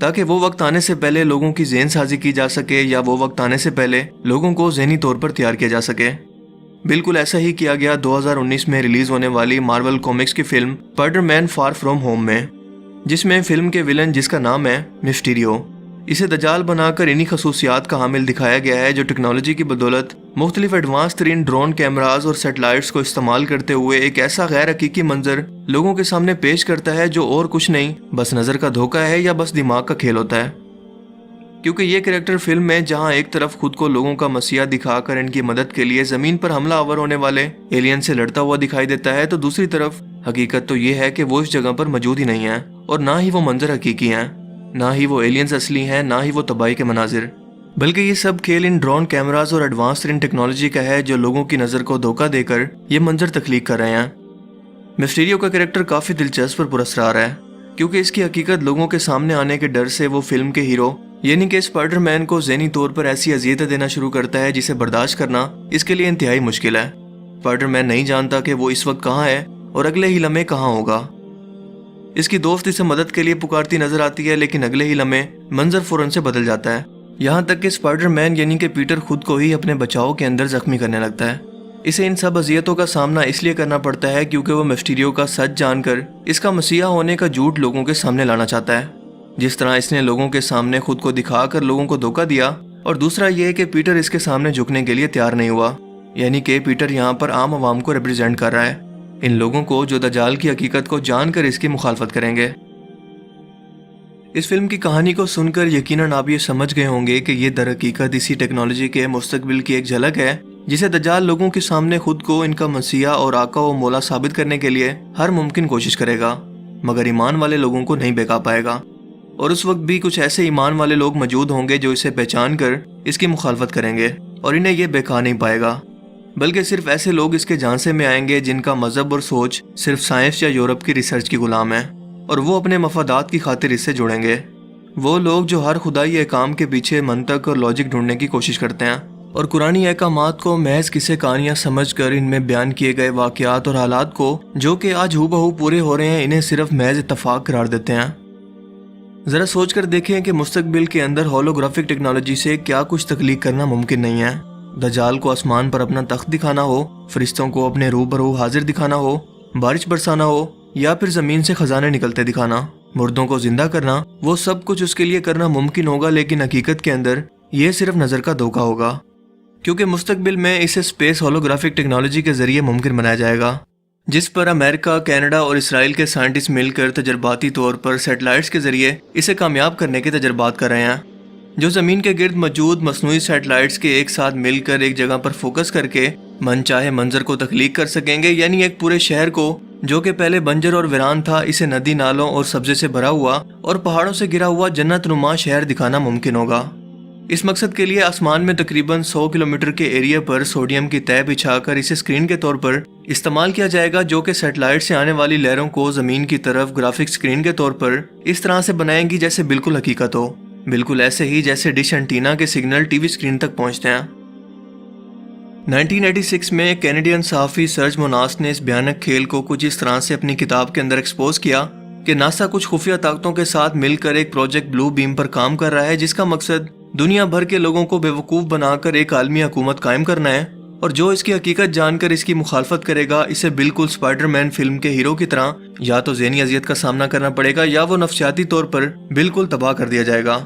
تاکہ وہ وقت آنے سے پہلے لوگوں کی ذہن سازی کی جا سکے یا وہ وقت آنے سے پہلے لوگوں کو ذہنی طور پر تیار کیا جا سکے۔ بالکل ایسا ہی کیا گیا 2019 میں ریلیز ہونے والی مارول کامکس کی فلم Spider Man Far From Home میں، جس میں فلم کے ولن جس کا نام ہے مسٹیریو، اسے دجال بنا کر انہی خصوصیات کا حامل دکھایا گیا ہے جو ٹیکنالوجی کی بدولت مختلف ایڈوانس ترین ڈرون کیمراز اور سیٹلائٹس کو استعمال کرتے ہوئے ایک ایسا غیر حقیقی منظر لوگوں کے سامنے پیش کرتا ہے جو اور کچھ نہیں بس نظر کا دھوکہ ہے یا بس دماغ کا کھیل ہوتا ہے۔ کیونکہ یہ کریکٹر فلم میں جہاں ایک طرف خود کو لوگوں کا مسیحا دکھا کر ان کی مدد کے لیے زمین پر حملہ آور ہونے والے ایلین سے لڑتا ہوا دکھائی دیتا ہے، تو دوسری طرف حقیقت تو یہ ہے کہ وہ اس جگہ پر موجود ہی نہیں ہے، اور نہ ہی وہ منظر حقیقی ہیں، نہ ہی وہ ایلینز اصلی ہیں، نہ ہی وہ تباہی کے مناظر، بلکہ یہ سب کھیل ان ڈرون کیمراز اور ایڈوانس ترین ٹیکنالوجی کا ہے جو لوگوں کی نظر کو دھوکہ دے کر یہ منظر تخلیق کر رہے ہیں۔ مسٹیریو کا کریکٹر کافی دلچسپ اور پراسرار ہے، کیونکہ اس کی حقیقت لوگوں کے سامنے آنے کے ڈر سے وہ فلم کے ہیرو یعنی کہ اسپائڈر مین کو ذہنی طور پر ایسی اذیتیں دینا شروع کرتا ہے جسے برداشت کرنا اس کے لیے انتہائی مشکل ہے۔ اسپائڈر مین نہیں جانتا کہ وہ اس وقت کہاں ہے اور اگلے ہی لمحے کہاں ہوگا۔ اس کی دوست اسے مدد کے لیے پکارتی نظر آتی ہے، لیکن اگلے ہی لمحے منظر فوراً سے بدل جاتا ہے، یہاں تک کہ اسپائڈر مین یعنی کہ پیٹر خود کو ہی اپنے بچاؤ کے اندر زخمی کرنے لگتا ہے۔ اسے ان سب اذیتوں کا سامنا اس لیے کرنا پڑتا ہے کیونکہ وہ مسٹیریو کا سچ جان کر اس کا مسیحا ہونے کا جھوٹ لوگوں کے سامنے لانا چاہتا ہے، جس طرح اس نے لوگوں کے سامنے خود کو دکھا کر لوگوں کو دھوکہ دیا، اور دوسرا یہ کہ پیٹر اس کے سامنے جھکنے کے لیے تیار نہیں ہوا، یعنی کہ پیٹر یہاں پر عام عوام کو ریپرزینٹ کر رہا ہے، ان لوگوں کو جو دجال کی حقیقت کو جان کر اس کی مخالفت کریں گے۔ اس فلم کی کہانی کو سن کر یقیناً آپ یہ سمجھ گئے ہوں گے کہ یہ در حقیقت اسی ٹیکنالوجی کے مستقبل کی ایک جھلک ہے جسے دجال لوگوں کے سامنے خود کو ان کا مسیحا اور آقا و مولا ثابت کرنے کے لیے ہر ممکن کوشش کرے گا، مگر ایمان والے لوگوں کو نہیں بہکا پائے گا، اور اس وقت بھی کچھ ایسے ایمان والے لوگ موجود ہوں گے جو اسے پہچان کر اس کی مخالفت کریں گے، اور انہیں یہ بہکا نہیں پائے گا، بلکہ صرف ایسے لوگ اس کے جھانسے میں آئیں گے جن کا مذہب اور سوچ صرف سائنس یا یورپ کی ریسرچ کی غلام ہے، اور وہ اپنے مفادات کی خاطر اس سے جڑیں گے۔ وہ لوگ جو ہر خدائی احکام کے پیچھے منطق اور لاجک ڈھونڈنے کی کوشش کرتے ہیں اور قرآنی احکامات کو محض قصے کہانیاں سمجھ کر ان میں بیان کیے گئے واقعات اور حالات کو جو کہ آج ہو بہو پورے ہو رہے ہیں انہیں صرف محض اتفاق قرار دیتے ہیں۔ ذرا سوچ کر دیکھیں کہ مستقبل کے اندر ہولوگرافک ٹیکنالوجی سے کیا کچھ تخلیق کرنا ممکن نہیں ہے۔ دجال کو آسمان پر اپنا تخت دکھانا ہو، فرشتوں کو اپنے روبرو حاضر دکھانا ہو، بارش برسانا ہو، یا پھر زمین سے خزانے نکلتے دکھانا، مردوں کو زندہ کرنا، وہ سب کچھ اس کے لیے کرنا ممکن ہوگا، لیکن حقیقت کے اندر یہ صرف نظر کا دھوکہ ہوگا، کیونکہ مستقبل میں اسے اسپیس ہولوگرافک ٹیکنالوجی کے ذریعے ممکن بنایا جائے گا، جس پر امریکہ، کینیڈا اور اسرائیل کے سائنٹسٹ مل کر تجرباتی طور پر سیٹلائٹس کے ذریعے اسے کامیاب کرنے کے تجربات کر رہے ہیں، جو زمین کے گرد موجود مصنوعی سیٹلائٹس کے ایک ساتھ مل کر ایک جگہ پر فوکس کر کے من چاہے منظر کو تخلیق کر سکیں گے، یعنی ایک پورے شہر کو جو کہ پہلے بنجر اور ویران تھا اسے ندی نالوں اور سبزے سے بھرا ہوا اور پہاڑوں سے گرا ہوا جنت نما شہر دکھانا ممکن ہوگا۔ اس مقصد کے لیے آسمان میں تقریباً 100 کلومیٹر کے ایریا پر سوڈیم کی تہ بچھا کر اسے اسکرین کے طور پر استعمال کیا جائے گا، جو کہ سیٹلائٹ سے آنے والی لہروں کو زمین کی طرف گرافک اسکرین کے طور پر اس طرح سے بنائیں گی جیسے بالکل حقیقت ہو، بالکل ایسے ہی جیسے ڈش اینٹینا کے سگنل ٹی وی اسکرین تک پہنچتے ہیں۔ 1986 میں کینیڈین صحافی سرج موناس نے اس بھیانک کھیل کو کچھ اس طرح سے اپنی کتاب کے اندر ایکسپوز کیا کہ ناسا کچھ خفیہ طاقتوں کے ساتھ مل کر ایک پروجیکٹ بلو بیم پر کام کر رہا ہے، جس کا مقصد دنیا بھر کے لوگوں کو بیوقوف بنا کر ایک عالمی حکومت قائم کرنا ہے، اور جو اس کی حقیقت جان کر اس کی مخالفت کرے گا اسے بالکل اسپائڈر مین فلم کے ہیرو کی طرح یا تو ذہنی اذیت کا سامنا کرنا پڑے گا یا وہ نفسیاتی طور پر بالکل تباہ کر دیا جائے گا۔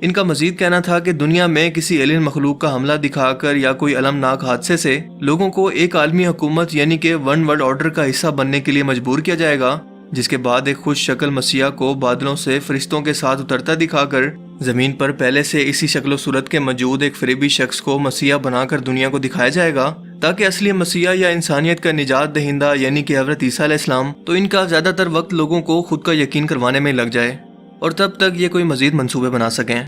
ان کا مزید کہنا تھا کہ دنیا میں کسی ایلین مخلوق کا حملہ دکھا کر یا کوئی المناک حادثے سے لوگوں کو ایک عالمی حکومت یعنی کہ ون ورلڈ آرڈر کا حصہ بننے کے لیے مجبور کیا جائے گا، جس کے بعد ایک خوش شکل مسیحا کو بادلوں سے فرشتوں کے ساتھ اترتا دکھا کر زمین پر پہلے سے اسی شکل و صورت کے موجود ایک فریبی شخص کو مسیحا بنا کر دنیا کو دکھایا جائے گا، تاکہ اصلی مسیحا یا انسانیت کا نجات دہندہ یعنی کہ حضرت عیسیٰ علیہ السلام تو ان کا زیادہ تر وقت لوگوں کو خود کا یقین کروانے میں لگ جائے، اور تب تک یہ کوئی مزید منصوبے بنا سکیں۔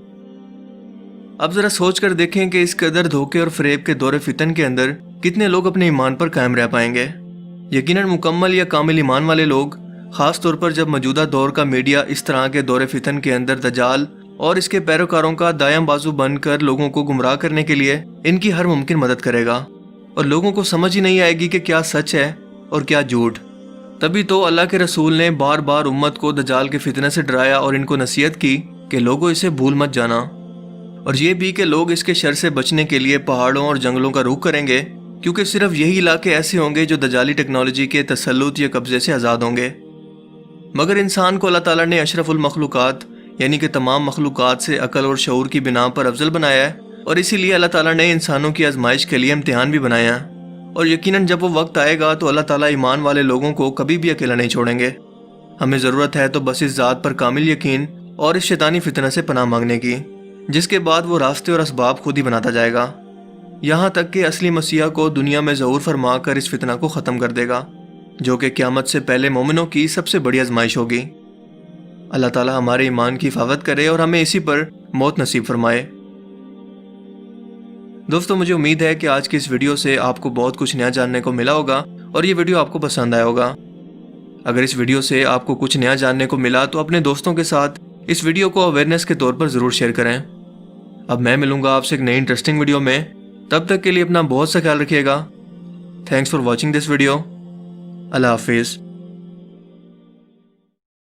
اب ذرا سوچ کر دیکھیں کہ اس قدر دھوکے اور فریب کے دور فتن کے اندر کتنے لوگ اپنے ایمان پر قائم رہ پائیں گے۔ یقیناً مکمل یا کامل ایمان والے لوگ، خاص طور پر جب موجودہ دور کا میڈیا اس طرح کے دور فتن کے اندر دجال اور اس کے پیروکاروں کا دایاں بازو بن کر لوگوں کو گمراہ کرنے کے لیے ان کی ہر ممکن مدد کرے گا، اور لوگوں کو سمجھ ہی نہیں آئے گی کہ کیا سچ ہے اور کیا جھوٹ، تبھی تو اللہ کے رسول نے بار بار امت کو دجال کے فتنہ سے ڈرایا اور ان کو نصیحت کی کہ لوگوں اسے بھول مت جانا، اور یہ بھی کہ لوگ اس کے شر سے بچنے کے لیے پہاڑوں اور جنگلوں کا رخ کریں گے، کیونکہ صرف یہی علاقے ایسے ہوں گے جو دجالی ٹیکنالوجی کے تسلط یا قبضے سے آزاد ہوں گے۔ مگر انسان کو اللہ تعالیٰ نے اشرف المخلوقات یعنی کہ تمام مخلوقات سے عقل اور شعور کی بنا پر افضل بنایا ہے، اور اسی لیے اللہ تعالیٰ نے انسانوں کی آزمائش کے لیے امتحان بھی بنایا ہے، اور یقیناً جب وہ وقت آئے گا تو اللہ تعالیٰ ایمان والے لوگوں کو کبھی بھی اکیلا نہیں چھوڑیں گے۔ ہمیں ضرورت ہے تو بس اس ذات پر کامل یقین اور اس شیطانی فتنہ سے پناہ مانگنے کی، جس کے بعد وہ راستے اور اسباب خود ہی بناتا جائے گا، یہاں تک کہ اصلی مسیح کو دنیا میں ظہور فرما کر اس فتنہ کو ختم کر دے گا، جو کہ قیامت سے پہلے مومنوں کی سب سے بڑی آزمائش ہوگی۔ اللہ تعالیٰ ہمارے ایمان کی حفاظت کرے اور ہمیں اسی پر موت نصیب فرمائے۔ دوستو، مجھے امید ہے کہ آج کی اس ویڈیو سے آپ کو بہت کچھ نیا جاننے کو ملا ہوگا اور یہ ویڈیو آپ کو پسند آیا ہوگا۔ اگر اس ویڈیو سے آپ کو کچھ نیا جاننے کو ملا تو اپنے دوستوں کے ساتھ اس ویڈیو کو اویئرنیس کے طور پر ضرور شیئر کریں۔ اب میں ملوں گا آپ سے ایک نئی انٹرسٹنگ ویڈیو میں، تب تک کے لیے اپنا بہت سا خیال رکھیے گا۔ Thanks for watching this video. اللہ حافظ۔